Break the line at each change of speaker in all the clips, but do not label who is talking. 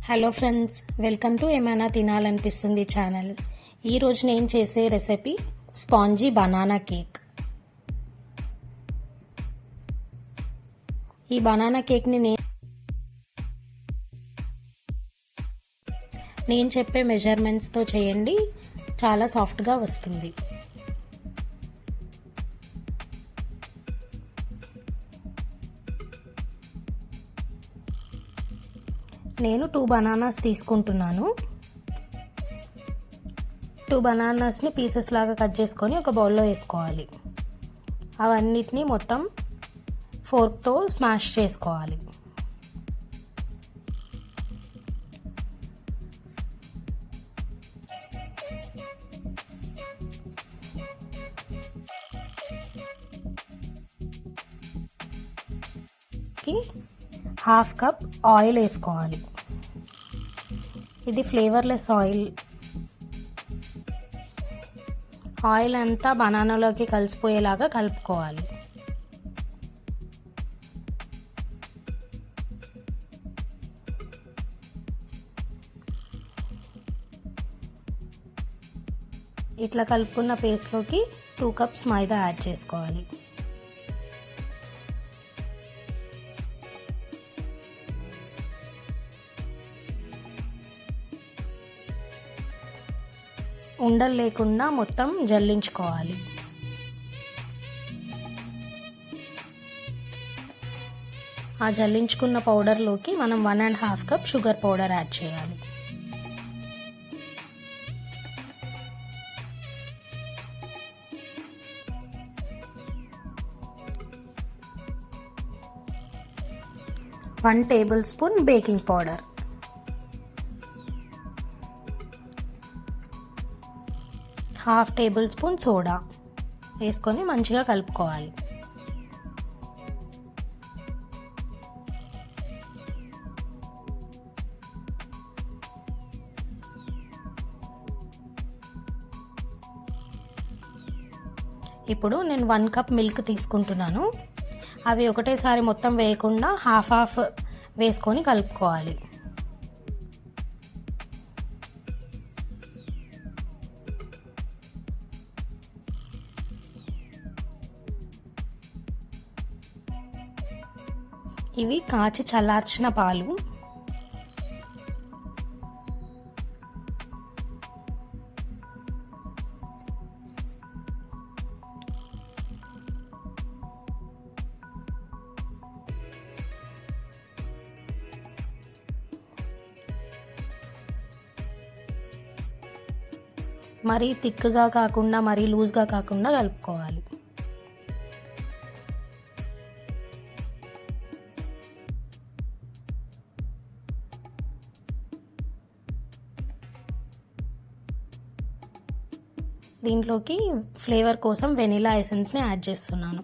Hello friends, welcome to ఏమైనా తినాలనిపిస్తుంది channel. ఈరోజు నేను చేసే రెసిపీ స్పాంజీ బనానా కేక్. ఈ బనానా కేక్ని నేను చెప్పే మెజర్మెంట్స్తో చేయండి, చాలా సాఫ్ట్గా వస్తుంది. నేను 2 బనానాస్ తీసుకుంటున్నాను. 2 బనానాస్ని పీసెస్ లాగా కట్ చేసుకొని ఒక బౌల్లో వేసుకోవాలి. అవన్నిటినీ మొత్తం ఫోర్క్తో స్మాష్ చేసుకోవాలి. ½ కప్ ఆయిల్ వేసుకోవాలి. ఇది ఫ్లేవర్లెస్ ఆయిల్. ఆయిల్ అంతా బనానాలోకి కలిసిపోయేలాగా కలుపుకోవాలి. ఇట్లా కలుపుకున్న పేస్ట్లోకి 2 కప్స్ మైదా యాడ్ చేసుకోవాలి. ఉండలు లేకుండా మొత్తం జల్లించుకోవాలి. ఆ జల్లించుకున్న పౌడర్లోకి మనం 1½ కప్ షుగర్ పౌడర్ యాడ్ చేయాలి. ½ table spoon baking powder, ½ table spoon soda వేసుకొని మంచిగా కలుపుకోవాలి. ఇప్పుడు నేను 1 కప్ మిల్క్ తీసుకుంటున్నాను. అవి ఒకటేసారి మొత్తం వేయకుండా హాఫ్ వేసుకొని కలుపుకోవాలి. ఇవి కాచి చల్లార్చిన పాలు. మరీ థిక్గా కాకుండా మరీ లూజ్గా కాకుండా కలుపుకోవాలి. దీంట్లోకి ఫ్లేవర్ కోసం వెనిలా ఎసెన్స్ని యాడ్ చేస్తున్నాను.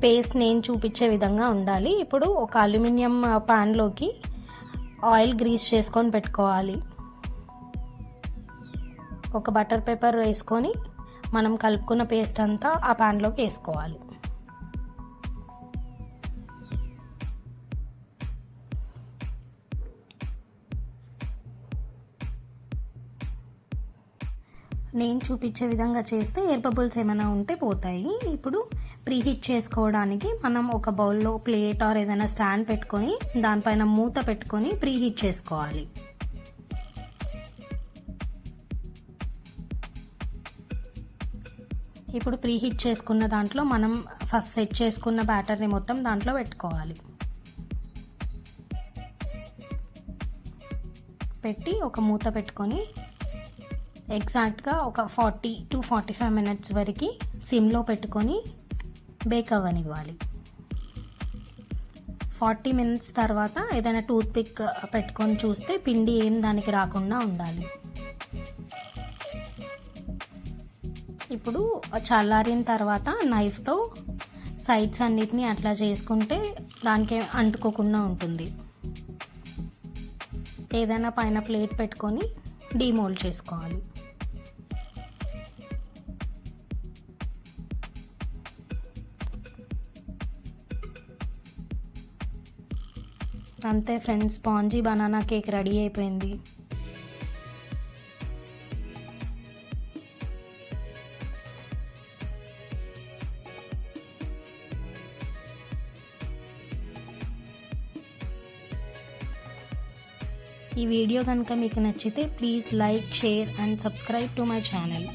పేస్ట్ నేను చూపించే విధంగా ఉండాలి. ఇప్పుడు ఒక అల్యూమినియం ప్యాన్లోకి ఆయిల్ గ్రీస్ చేసుకొని పెట్టుకోవాలి. ఒక బటర్ పేపర్ వేసుకొని మనం కలుపుకున్న పేస్ట్ అంతా ఆ ప్యాన్లోకి వేసుకోవాలి. నేను చూపించే విధంగా చేస్తే ఎయిర్ బబుల్స్ ఏమైనా ఉంటే పోతాయి. ఇప్పుడు ప్రీహీట్ చేసుకోవడానికి మనం ఒక బౌల్లో ప్లేట్ ఆర్ ఏదైనా స్టాండ్ పెట్టుకొని దానిపైన మూత పెట్టుకొని ప్రీహీట్ చేసుకోవాలి. ఇప్పుడు ప్రీహీట్ చేసుకున్న దాంట్లో మనం ఫస్ట్ సెట్ చేసుకున్న బ్యాటర్ని మొత్తం దాంట్లో పెట్టుకోవాలి. పెట్టి ఒక మూత పెట్టుకొని ఎగ్జాక్ట్గా ఒక 40 to 45 మినిట్స్ వరకు సిమ్లో పెట్టుకొని బేక్ అవ్వనివ్వాలి. 40 మినిట్స్ తర్వాత ఏదైనా టూత్ పిక్ పెట్టుకొని చూస్తే పిండి ఏం దానికి రాకుండా ఉండాలి. ఇప్పుడు చల్లారిన తర్వాత నైఫ్తో సైడ్స్ అన్నిటిని అట్లా చేసుకుంటే దానికి అంటుకోకుండా ఉంటుంది. ఏదైనా పైన ప్లేట్ పెట్టుకొని డీమోల్డ్ చేసుకోవాలి. అంతే friends, spongy banana cake ready అయిపోయింది. ఈ వీడియో కనుక మీకు నచ్చితే please like, share and subscribe to my channel.